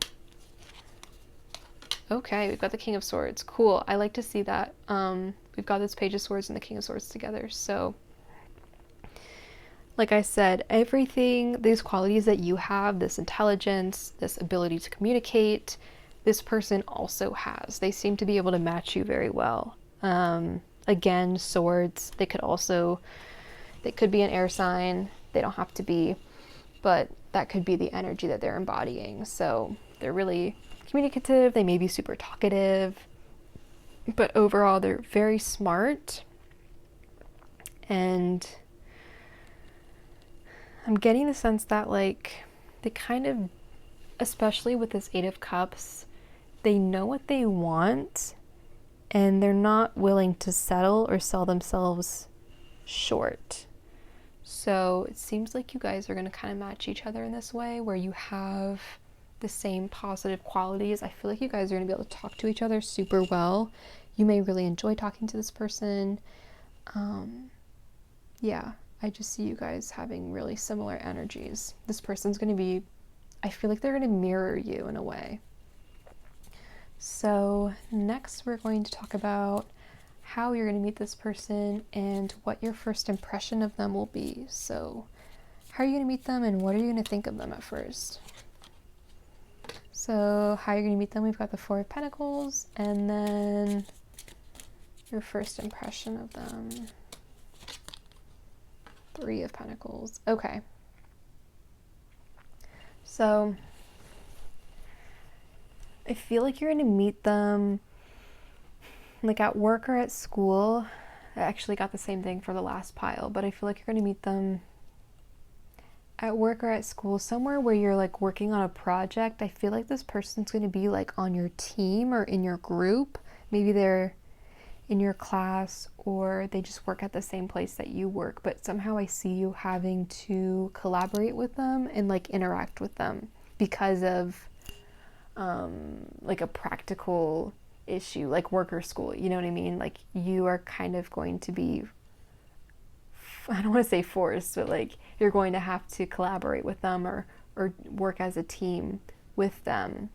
Okay, we've got the King of Swords. Cool. I like to see that. we've got this Page of Swords and the King of Swords together. So like I said, everything, these qualities that you have, this intelligence, this ability to communicate, this person also has. They seem to be able to match you very well. Again, swords, they could be an air sign. They don't have to be, but that could be the energy that they're embodying. So they're really communicative. They may be super talkative, but overall they're very smart. And I'm getting the sense that like they kind of, especially with this Eight of Cups, they know what they want and they're not willing to settle or sell themselves short. So it seems like you guys are going to kind of match each other in this way, where you have the same positive qualities. I feel like you guys are going to be able to talk to each other super well. You may really enjoy talking to this person. Yeah, I just see you guys having really similar energies. This person's going to be, I feel like they're going to mirror you in a way. So next we're going to talk about how you're going to meet this person and what your first impression of them will be. So how are you going to meet them and what are you going to think of them at first? So how you're going to meet them, we've got the Four of Pentacles, and then your first impression of them, Three of Pentacles. Okay. So I feel like you're going to meet them like at work or at school. I actually got the same thing for the last pile, but I feel like you're going to meet them at work or at school, somewhere where you're like working on a project. I feel like this person's going to be like on your team or in your group. Maybe they're in your class or they just work at the same place that you work, but somehow I see you having to collaborate with them and like interact with them because of like a practical issue, like work or school, you know what I mean? Like you are kind of going to be, I don't want to say forced, but like you're going to have to collaborate with them or work as a team with them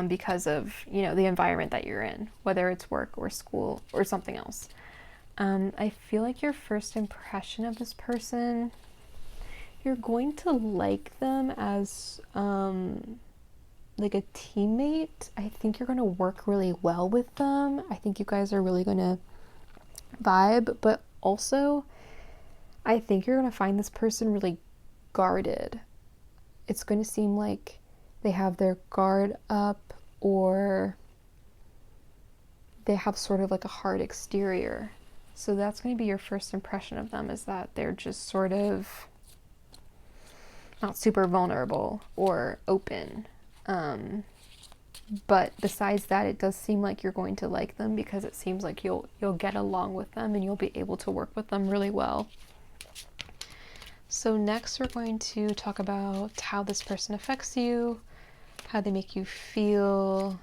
because of, you know, the environment that you're in, whether it's work or school or something else. I feel like your first impression of this person, you're going to like them as like a teammate. I think you're going to work really well with them. I think you guys are really going to vibe, but also I think you're going to find this person really guarded. It's going to seem like they have their guard up, or they have sort of like a hard exterior. So that's going to be your first impression of them, is that they're just sort of not super vulnerable or open. But besides that, it does seem like you're going to like them because it seems like you'll get along with them and you'll be able to work with them really well. So next we're going to talk about how this person affects you, how they make you feel,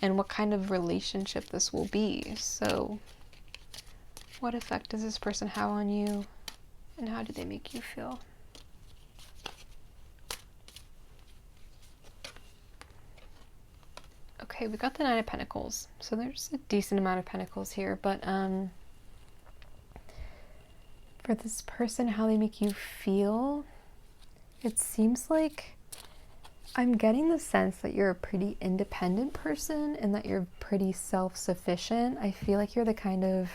and what kind of relationship this will be. So what effect does this person have on you and how do they make you feel? Okay, we got the Nine of Pentacles. So there's a decent amount of pentacles here, but for this person, how they make you feel, it seems like I'm getting the sense that you're a pretty independent person and that you're pretty self-sufficient. I feel like you're the kind of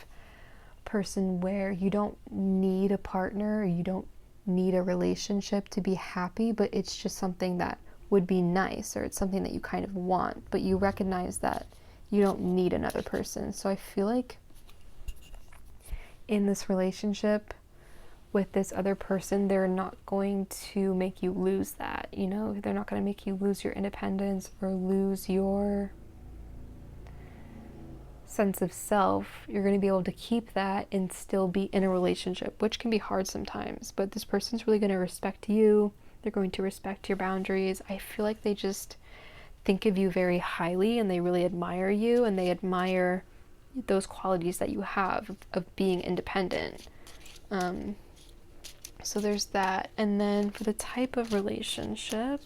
person where you don't need a partner or you don't need a relationship to be happy, but it's just something that would be nice, or it's something that you kind of want, but you recognize that you don't need another person. So I feel like in this relationship with this other person, they're not going to make you lose that, you know? They're not going to make you lose your independence or lose your sense of self. You're going to be able to keep that and still be in a relationship, which can be hard sometimes, but this person's really going to respect you. They're going to respect your boundaries. I feel like they just think of you very highly and they really admire you, and they admire those qualities that you have of being independent. So there's that. And then for the type of relationship,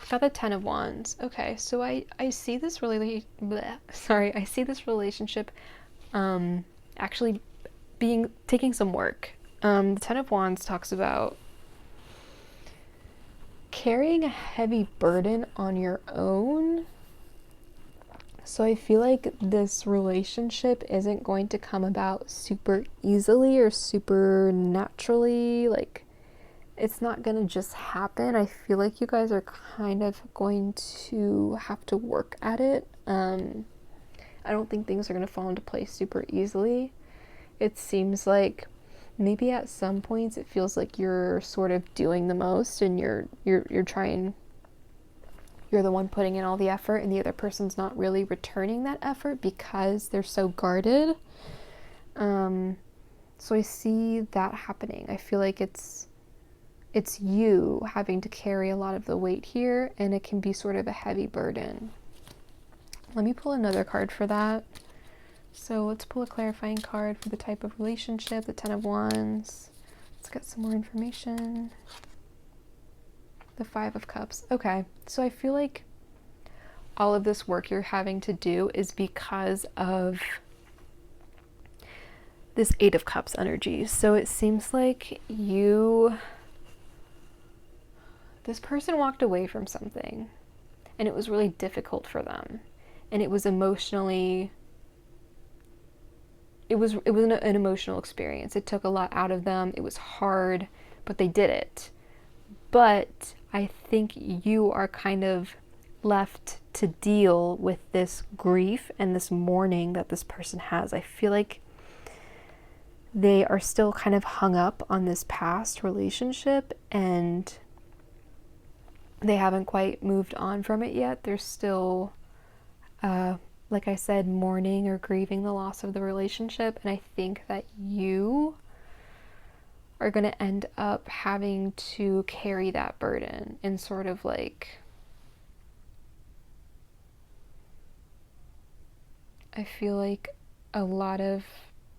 Got the Ten of Wands. Okay, so I see this really, I see this relationship actually taking some work. The Ten of Wands talks about carrying a heavy burden on your own. So I feel like this relationship isn't going to come about super easily or super naturally. Like, it's not going to just happen. I feel like you guys are kind of going to have to work at it. I don't think things are going to fall into place super easily. It seems like maybe at some points it feels like you're sort of doing the most and you're trying, you're the one putting in all the effort and the other person's not really returning that effort because they're so guarded. So I see that happening. I feel like it's you having to carry a lot of the weight here, and it can be sort of a heavy burden. Let me pull another card for that. So let's pull a clarifying card for the type of relationship, the Ten of Wands. Let's get some more information. The Five of Cups. Okay, so I feel like all of this work you're having to do is because of this Eight of Cups energy. So it seems like this person walked away from something and it was really difficult for them. And it was emotionally, it was an emotional experience. It took a lot out of them. It was hard, but they did it. But I think you are kind of left to deal with this grief and this mourning that this person has. I feel like they are still kind of hung up on this past relationship and they haven't quite moved on from it yet. They're still, like I said, mourning or grieving the loss of the relationship. And I think that you are going to end up having to carry that burden and sort of like, I feel like a lot of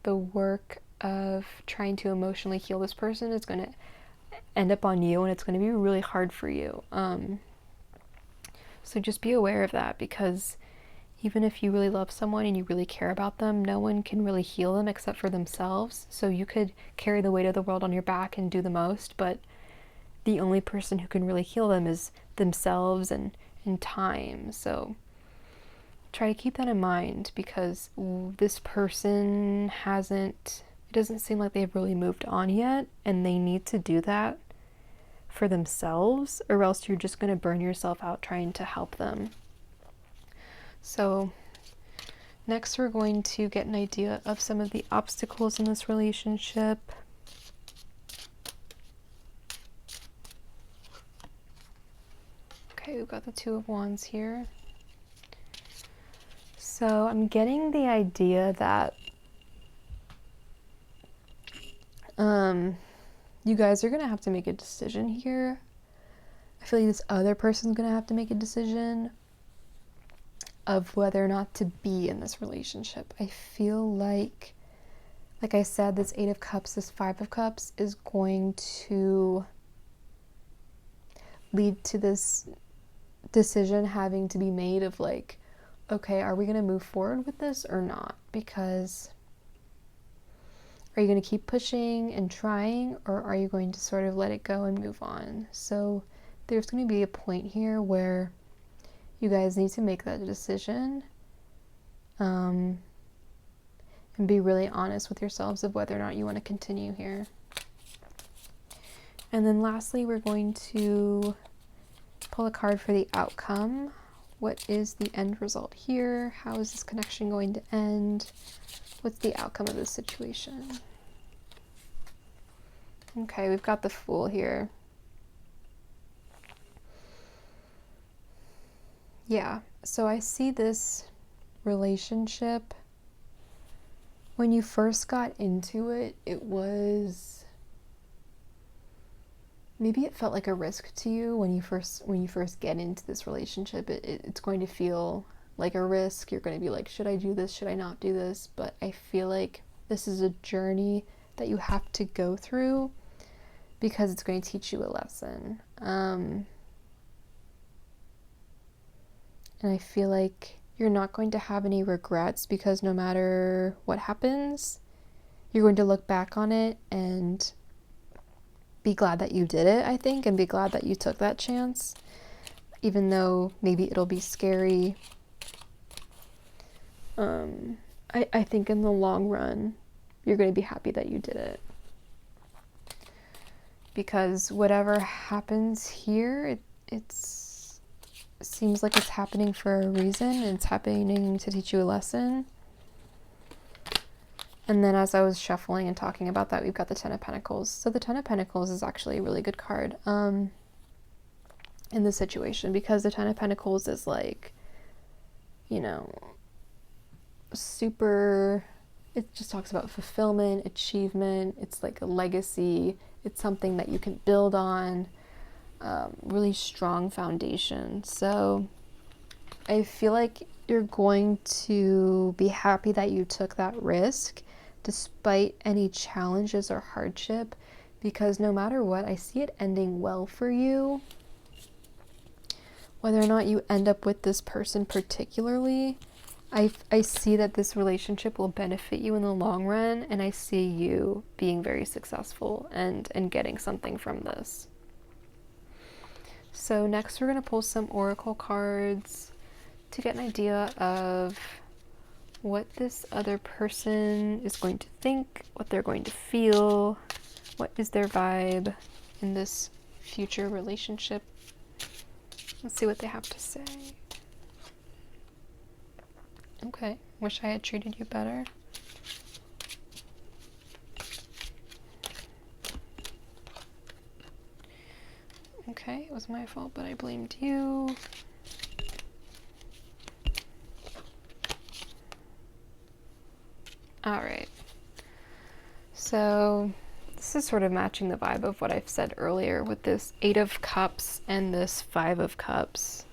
the work of trying to emotionally heal this person is going to end up on you, and it's going to be really hard for you. So just be aware of that, because even if you really love someone and you really care about them, no one can really heal them except for themselves. So you could carry the weight of the world on your back and do the most, but the only person who can really heal them is themselves and time. So try to keep that in mind, because this person it doesn't seem like they've really moved on yet, and they need to do that for themselves, or else you're just going to burn yourself out trying to help them. So next we're going to get an idea of some of the obstacles in this relationship. Okay, we've got the Two of Wands here. So I'm getting the idea that you guys are going to have to make a decision here. I feel like this other person's going to have to make a decision of whether or not to be in this relationship. I feel like I said, this Eight of Cups, this Five of Cups is going to lead to this decision having to be made of like, okay, are we going to move forward with this or not? Because are you going to keep pushing and trying, or are you going to sort of let it go and move on? So there's going to be a point here where you guys need to make that decision, and be really honest with yourselves of whether or not you want to continue here. And then lastly, we're going to pull a card for the outcome. What is the end result here? How is this connection going to end? What's the outcome of this situation? Okay, we've got the Fool here. Yeah, so I see this relationship, when you first got into it, maybe it felt like a risk to you when you first get into this relationship. It's going to feel like a risk. You're going to be like, should I do this? Should I not do this? But I feel like this is a journey that you have to go through, because it's going to teach you a lesson. And I feel like you're not going to have any regrets, because no matter what happens, you're going to look back on it and be glad that you did it, I think, and be glad that you took that chance. Even though maybe it'll be scary, I think in the long run, you're going to be happy that you did it. Because whatever happens here, it seems like it's happening for a reason, and it's happening to teach you a lesson. And then as I was shuffling and talking about that, we've got the Ten of Pentacles. So the Ten of Pentacles is actually a really good card in this situation, because the Ten of Pentacles is like, you know, super, it just talks about fulfillment, achievement. It's like a legacy. It's something that you can build on, really strong foundation. So I feel like you're going to be happy that you took that risk despite any challenges or hardship, because no matter what, I see it ending well for you. Whether or not you end up with this person particularly, I see that this relationship will benefit you in the long run, and I see you being very successful and getting something from this. So next we're going to pull some oracle cards to get an idea of what this other person is going to think, what they're going to feel, what is their vibe in this future relationship. Let's see what they have to say. Okay, wish I had treated you better. Okay, it was my fault, but I blamed you. Alright, so this is sort of matching the vibe of what I've said earlier with this 8 of Cups and this 5 of Cups.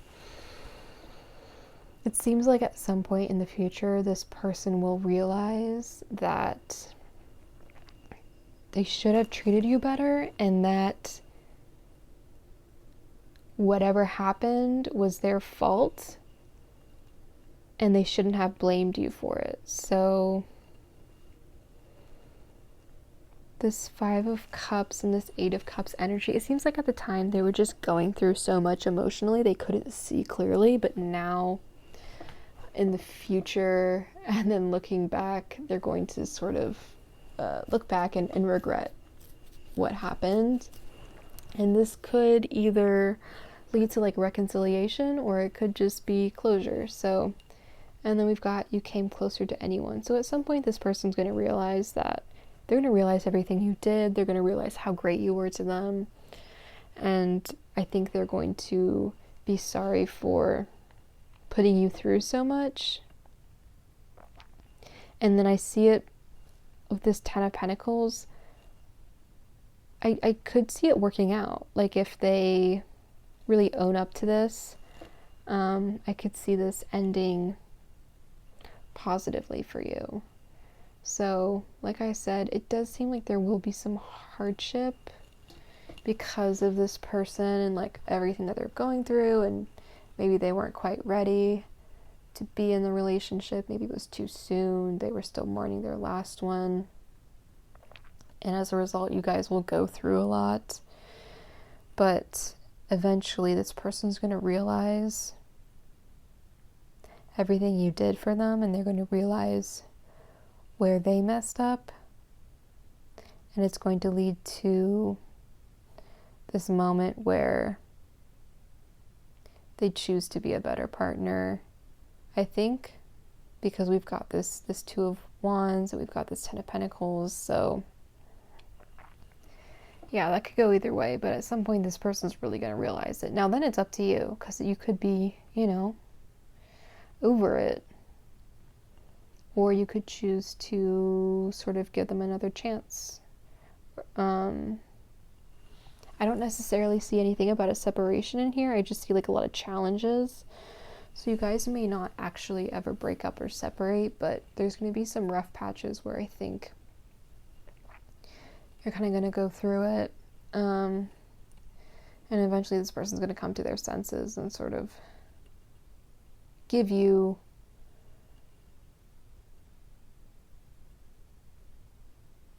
It seems like at some point in the future, this person will realize that they should have treated you better, and that whatever happened was their fault, and they shouldn't have blamed you for it. So this 5 of Cups and this 8 of Cups energy, it seems like at the time they were just going through so much emotionally they couldn't see clearly, but now in the future and then looking back, they're going to sort of look back and regret what happened. And this could either lead to like reconciliation, or it could just be closure. So, and then we've got you came closer to anyone. So at some point this person's going to realize that they're going to realize everything you did. They're going to realize how great you were to them. And I think they're going to be sorry for putting you through so much. And then I see it with this 10 of Pentacles. I could see it working out. Like if they really own up to this, I could see this ending positively for you. So, like I said, it does seem like there will be some hardship because of this person and like everything that they're going through, and maybe they weren't quite ready to be in the relationship. Maybe it was too soon. They were still mourning their last one. And as a result, you guys will go through a lot. But eventually this person's going to realize everything you did for them, and they're going to realize where they messed up. And it's going to lead to this moment where they choose to be a better partner, I think, because we've got this 2 of Wands and we've got this 10 of Pentacles. So yeah, that could go either way, but at some point this person's really going to realize it. Now then it's up to you, because you could be, over it, or you could choose to sort of give them another chance. I don't necessarily see anything about a separation in here. I just see like a lot of challenges. So you guys may not actually ever break up or separate, but there's going to be some rough patches where I think you're kind of going to go through it. And eventually this person's going to come to their senses and sort of give you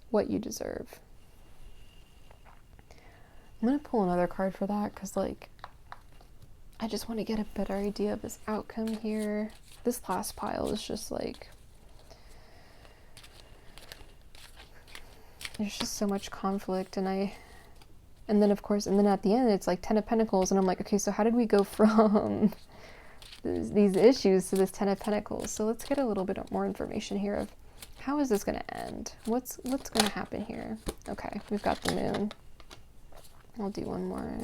what you deserve. I'm going to pull another card for that because, like, I just want to get a better idea of this outcome here. This last pile is just like, there's just so much conflict, and then of course, and then at the end it's like 10 of Pentacles, and I'm like, okay, so how did we go from these issues to this 10 of Pentacles? So let's get a little bit more information here of how is this going to end? What's going to happen here? Okay, we've got the Moon. I'll do one more.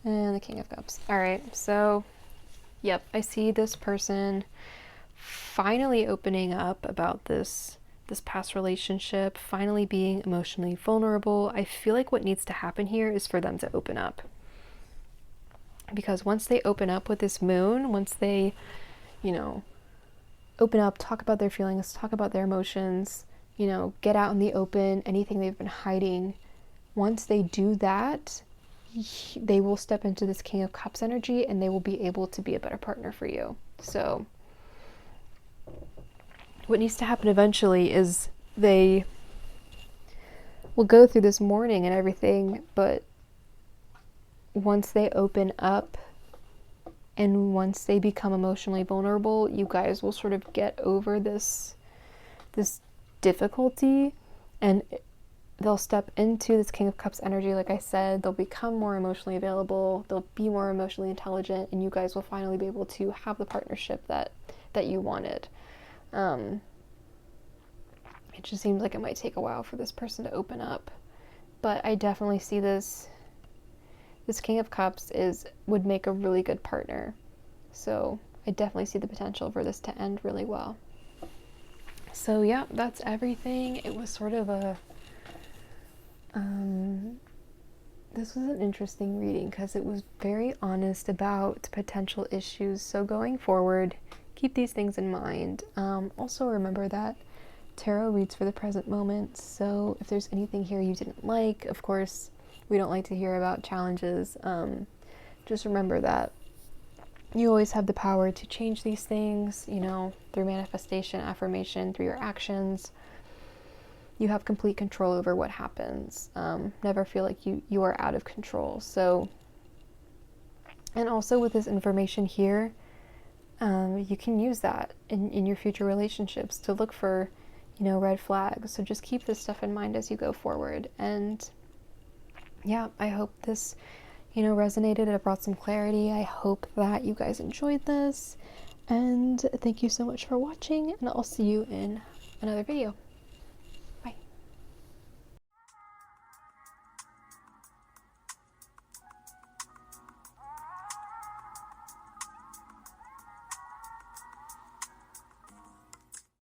And the King of Cups. All right, so, yep, I see this person finally opening up about this past relationship, finally being emotionally vulnerable. I feel like what needs to happen here is for them to open up. Because once they open up with this Moon, once they, you know, open up, talk about their feelings, talk about their emotions, you know, get out in the open, anything they've been hiding, once they do that, they will step into this King of Cups energy, and they will be able to be a better partner for you. So what needs to happen eventually is they will go through this mourning and everything, but once they open up and once they become emotionally vulnerable, you guys will sort of get over this difficulty, and they'll step into this King of Cups energy. Like I said, they'll become more emotionally available, they'll be more emotionally intelligent, and you guys will finally be able to have the partnership that you wanted. It just seems like it might take a while for this person to open up, but I definitely see this King of Cups would make a really good partner. So I definitely see the potential for this to end really well. So yeah, that's everything. It was sort of a this was an interesting reading because it was very honest about potential issues. So going forward, keep these things in mind. Also remember that tarot reads for the present moment. So if there's anything here you didn't like, of course, we don't like to hear about challenges. Just remember that you always have the power to change these things, you know, through manifestation, affirmation, through your actions. You have complete control over what happens. Never feel like you are out of control. So, and also with this information here, you can use that in your future relationships to look for, you know, red flags. So just keep this stuff in mind as you go forward. And yeah, I hope this, you know, resonated. It brought some clarity. I hope that you guys enjoyed this. And thank you so much for watching, and I'll see you in another video.